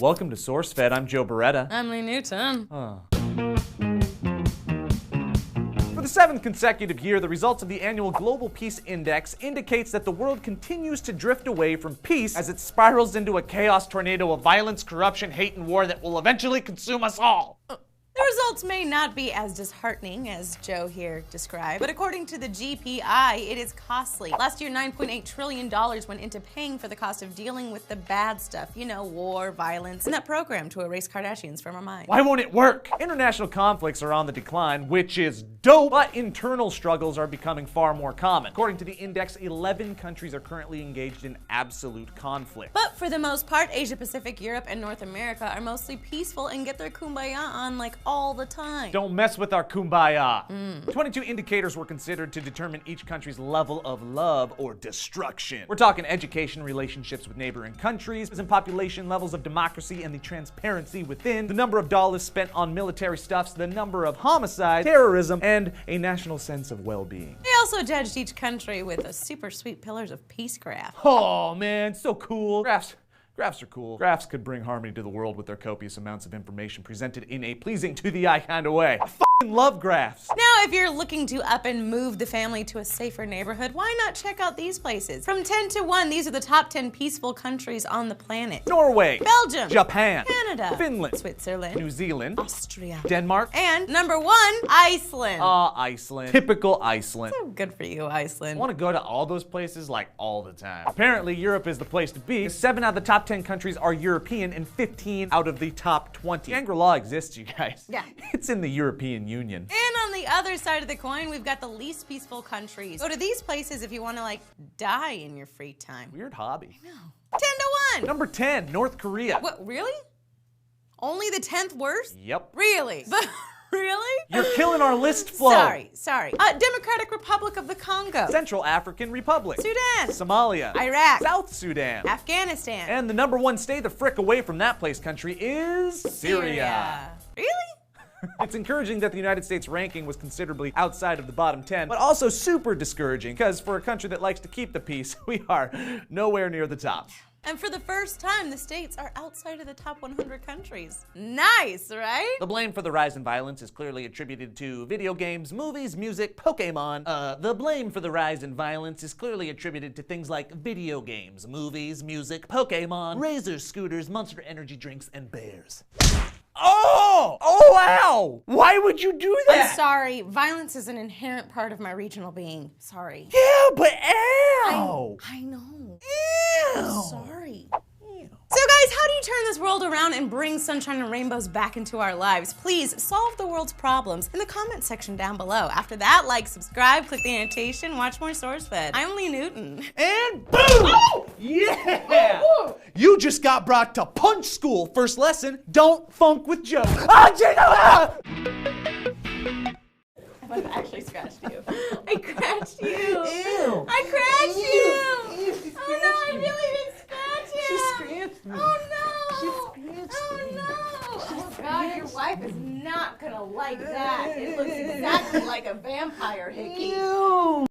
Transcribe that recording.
Welcome to SourceFed. I'm Joe Beretta. I'm Lee Newton. For the 7th consecutive year, the results of the annual Global Peace Index indicates that the world continues to drift away from peace as it spirals into a chaos tornado of violence, corruption, hate, and war that will eventually consume us all. The results may not be as disheartening as Joe here described, but according to the GPI, it is costly. Last year, $9.8 trillion went into paying for the cost of dealing with the bad stuff. You know, war, violence, and that program to erase Kardashians from our minds. Why won't it work? International conflicts are on the decline, which is dope, but internal struggles are becoming far more common. According to the index, 11 countries are currently engaged in absolute conflict. But for the most part, Asia Pacific, Europe, and North America are mostly peaceful and get their kumbaya on like all the time. Don't mess with our kumbaya. 22 indicators were considered to determine each country's level of love or destruction. We're talking education, relationships with neighboring countries, and population levels of democracy and the transparency within, the number of dollars spent on military stuffs, the number of homicides, terrorism, and a national sense of well-being. They also judged each country with a super sweet Pillars of Peace graph. Oh man, so cool. Graphs are cool. Graphs could bring harmony to the world with their copious amounts of information presented in a pleasing to the eye kind of way. I f***ing love graphs. Now, if you're looking to up and move the family to a safer neighborhood, why not check out these places? From 10 to 1, these are the top 10 peaceful countries on the planet. Norway, Belgium, Japan, Canada, Finland, Switzerland, New Zealand, Austria, Denmark, and number 1, Iceland. Iceland. Typical Iceland. So good for you, Iceland. I want to go to all those places like all the time. Apparently, Europe is the place to be. 7 out of the top 10 countries are European and 15 out of the top 20. Shangri-La exists, you guys. Yeah. It's in the European Union. And on the other side of the coin, we've got the least peaceful countries. Go to these places if you want to, like, die in your free time. Weird hobby. No. 10 to 1. Number 10, North Korea. What, really? Only the 10th worst? Yep. Really? Really? You're killing our list flow. Sorry. Democratic Republic of the Congo. Central African Republic. Sudan. Somalia. Iraq. South Sudan. Afghanistan. And the number 1 stay the frick away from that place country is Syria. Really? It's encouraging that the United States ranking was considerably outside of the bottom 10, but also super discouraging, because for a country that likes to keep the peace, we are nowhere near the top. And for the first time, the states are outside of the top 100 countries. Nice, right? The blame for the rise in violence is clearly attributed to video games, movies, music, Pokemon. The blame for the rise in violence is clearly attributed to things like video games, movies, music, Pokemon, razors, scooters, Monster Energy drinks, and bears. Oh! Oh, wow! Why would you do that? I'm sorry. Violence is an inherent part of my regional being. Sorry. Yeah, but ow! I know. Ew! I'm sorry. So guys, how do you turn this world around and bring sunshine and rainbows back into our lives? Please solve the world's problems in the comment section down below. After that, like, subscribe, click the annotation, watch more SourceFed. I'm Lee Newton. And boom! Oh! Yeah! You just got brought to Punch School. First lesson, don't funk with Joe. I might have actually scratched you. I scratched you. Ew. I scratched you. Oh no, I really did scratch you. She scratched me. Oh no. She scratched me. Oh no. Oh God, your wife is not gonna like that. It looks exactly like a vampire hickey. Ew.